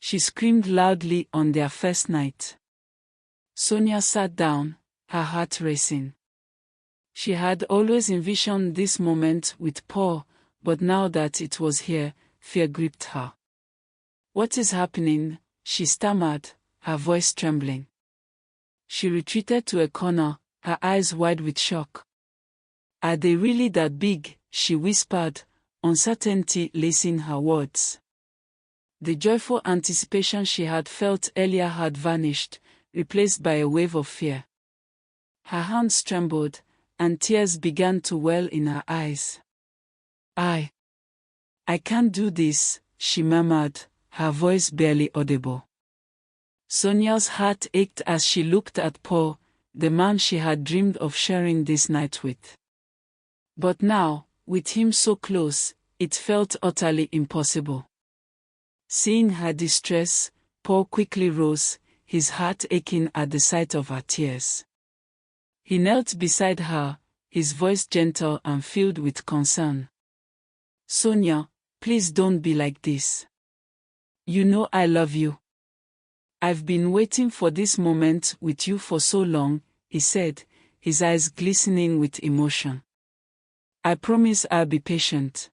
she screamed loudly on their first night. Sonia sat down, her heart racing. She had always envisioned this moment with Paul, but now that it was here, fear gripped her. "What is happening?" she stammered, her voice trembling. She retreated to a corner, her eyes wide with shock. "Are they really that big?" she whispered, uncertainty lacing her words. The joyful anticipation she had felt earlier had vanished, replaced by a wave of fear. Her hands trembled, and tears began to well in her eyes. I can't do this," she murmured, her voice barely audible. Sonia's heart ached as she looked at Paul, the man she had dreamed of sharing this night with. But now, with him so close, it felt utterly impossible. Seeing her distress, Paul quickly rose, his heart aching at the sight of her tears. He knelt beside her, his voice gentle and filled with concern. "Sonia, please don't be like this. You know I love you. I've been waiting for this moment with you for so long," he said, his eyes glistening with emotion. "I promise I'll be patient.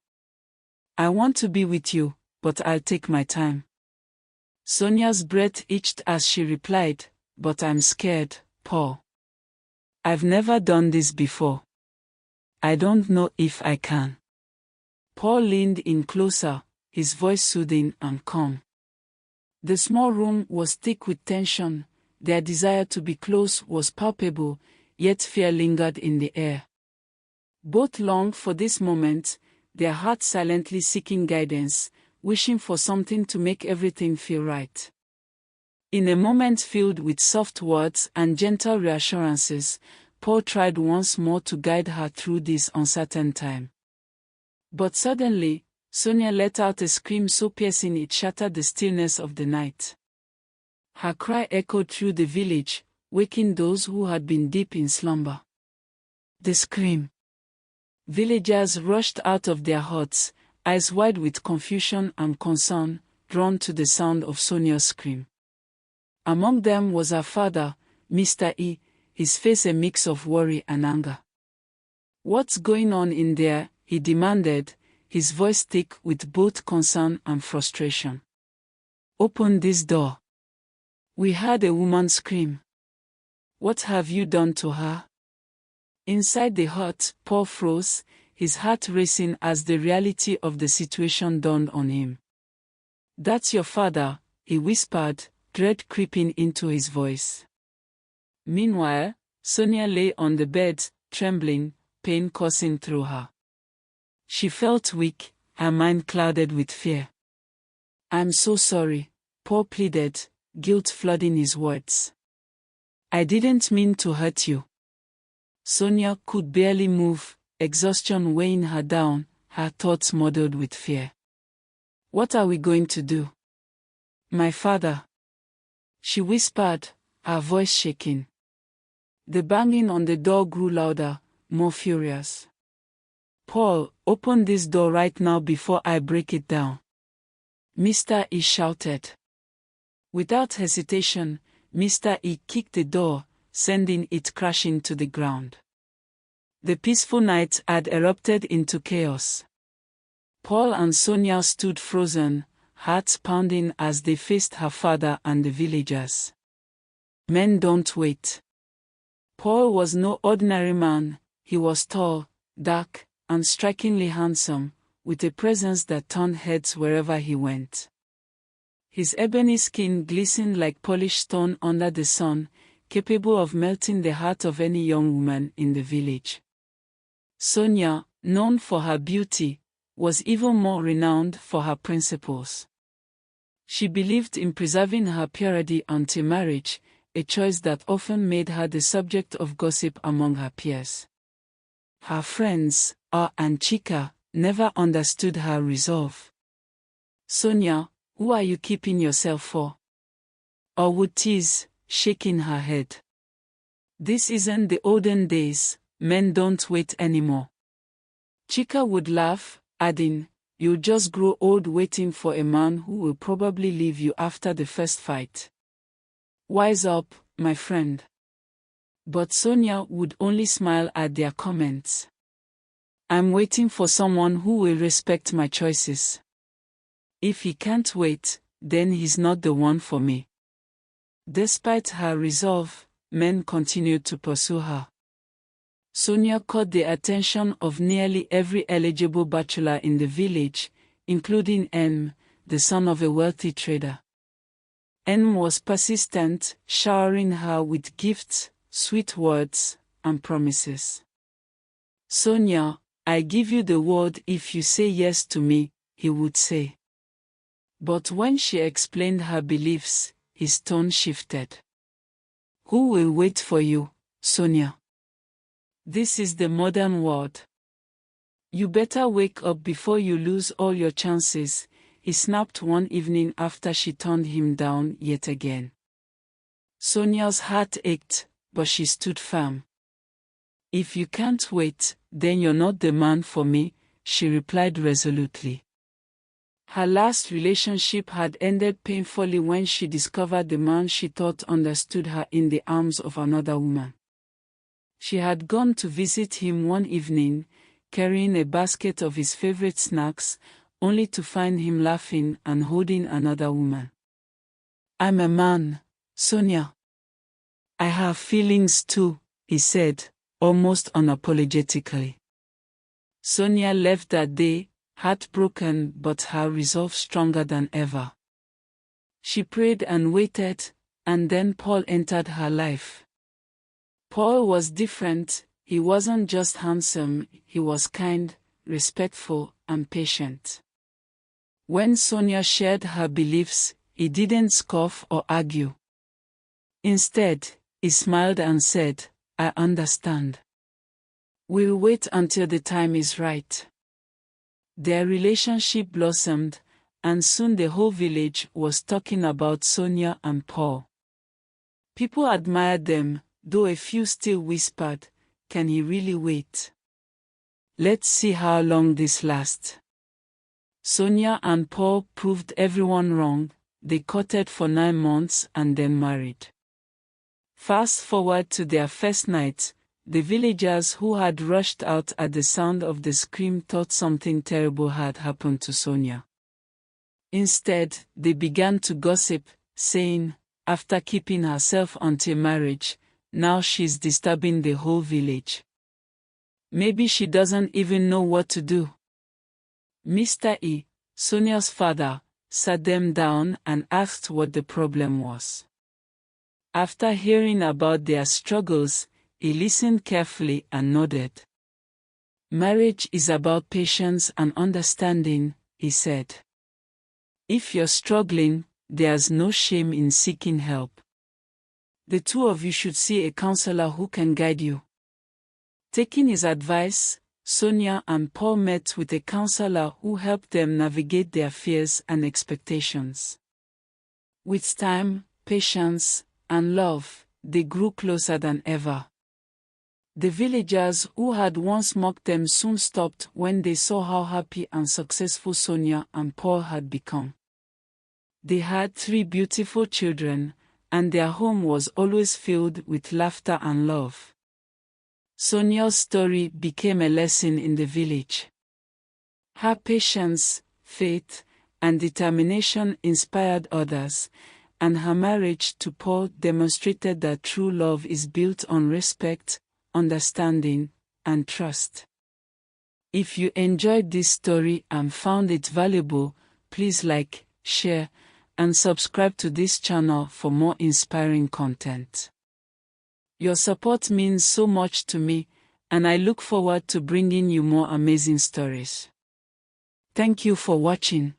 I want to be with you, but I'll take my time." Sonia's breath itched as she replied, "But I'm scared, Paul. I've never done this before. I don't know if I can." Paul leaned in closer, his voice soothing and calm. The small room was thick with tension, their desire to be close was palpable, yet fear lingered in the air. Both longed for this moment, their hearts silently seeking guidance, wishing for something to make everything feel right. In a moment filled with soft words and gentle reassurances, Paul tried once more to guide her through this uncertain time. But suddenly, Sonia let out a scream so piercing it shattered the stillness of the night. Her cry echoed through the village, waking those who had been deep in slumber. The scream. Villagers rushed out of their huts, eyes wide with confusion and concern, drawn to the sound of Sonia's scream. Among them was her father, Mr. E., his face a mix of worry and anger. "What's going on in there?" he demanded, his voice thick with both concern and frustration. "Open this door. We heard a woman scream. What have you done to her?" Inside the hut, Paul froze, his heart racing as the reality of the situation dawned on him. "That's your father," he whispered, dread creeping into his voice. Meanwhile, Sonia lay on the bed, trembling, pain coursing through her. She felt weak, her mind clouded with fear. "I'm so sorry," Paul pleaded, guilt flooding his words. "I didn't mean to hurt you." Sonia could barely move, exhaustion weighing her down, her thoughts muddled with fear. "What are we going to do?" "My father," she whispered, her voice shaking. The banging on the door grew louder, more furious. "Paul, open this door right now before I break it down," Mr. E shouted. Without hesitation, Mr. E kicked the door, sending it crashing to the ground. The peaceful night had erupted into chaos. Paul and Sonia stood frozen, hearts pounding as they faced her father and the villagers. Men don't wait. Paul was no ordinary man, he was tall, dark, and strikingly handsome, with a presence that turned heads wherever he went. His ebony skin glistened like polished stone under the sun, capable of melting the heart of any young woman in the village. Sonia, known for her beauty, was even more renowned for her principles. She believed in preserving her purity until marriage, a choice that often made her the subject of gossip among her peers. Her friends, and Chica, never understood her resolve. "Sonia, who are you keeping yourself for?" Or would tease, shaking her head. "This isn't the olden days, men don't wait anymore." Chica would laugh, adding, You'll just grow old waiting for a man who will probably leave you after the first fight. Wise up, my friend. But Sonia would only smile at their comments. I'm waiting for someone who will respect my choices. If he can't wait, then he's not the one for me. Despite her resolve, men continued to pursue her. Sonia caught the attention of nearly every eligible bachelor in the village, including N, the son of a wealthy trader. N was persistent, showering her with gifts, sweet words, and promises. Sonia, I give you the word if you say yes to me, he would say. But when she explained her beliefs, his tone shifted. Who will wait for you, Sonia? This is the modern world. You better wake up before you lose all your chances, he snapped one evening after she turned him down yet again. Sonia's heart ached, but she stood firm. If you can't wait, then you're not the man for me, she replied resolutely. Her last relationship had ended painfully when she discovered the man she thought understood her in the arms of another woman. She had gone to visit him one evening, carrying a basket of his favorite snacks, only to find him laughing and holding another woman. I'm a man, Sonia. I have feelings too, he said, almost unapologetically. Sonia left that day, heartbroken but her resolve stronger than ever. She prayed and waited, and then Paul entered her life. Paul was different. He wasn't just handsome, he was kind, respectful, and patient. When Sonia shared her beliefs, he didn't scoff or argue. Instead, he smiled and said, I understand. We'll wait until the time is right. Their relationship blossomed, and soon the whole village was talking about Sonia and Paul. People admired them, though a few still whispered, can he really wait? Let's see how long this lasts. Sonia and Paul proved everyone wrong. They courted for 9 months and then married. Fast forward to their first night, the villagers who had rushed out at the sound of the scream thought something terrible had happened to Sonia. Instead, they began to gossip, saying, after keeping herself until marriage, now she's disturbing the whole village. Maybe she doesn't even know what to do. Mr. E, Sonia's father, sat them down and asked what the problem was. After hearing about their struggles, he listened carefully and nodded. Marriage is about patience and understanding, he said. If you're struggling, there's no shame in seeking help. The two of you should see a counselor who can guide you. Taking his advice, Sonia and Paul met with a counselor who helped them navigate their fears and expectations. With time, patience, and love, they grew closer than ever. The villagers who had once mocked them soon stopped when they saw how happy and successful Sonia and Paul had become. They had 3 beautiful children, and their home was always filled with laughter and love. Sonia's story became a lesson in the village. Her patience, faith, and determination inspired others, and her marriage to Paul demonstrated that true love is built on respect, understanding, and trust. If you enjoyed this story and found it valuable, please like, share, and subscribe to this channel for more inspiring content. Your support means so much to me, and I look forward to bringing you more amazing stories. Thank you for watching.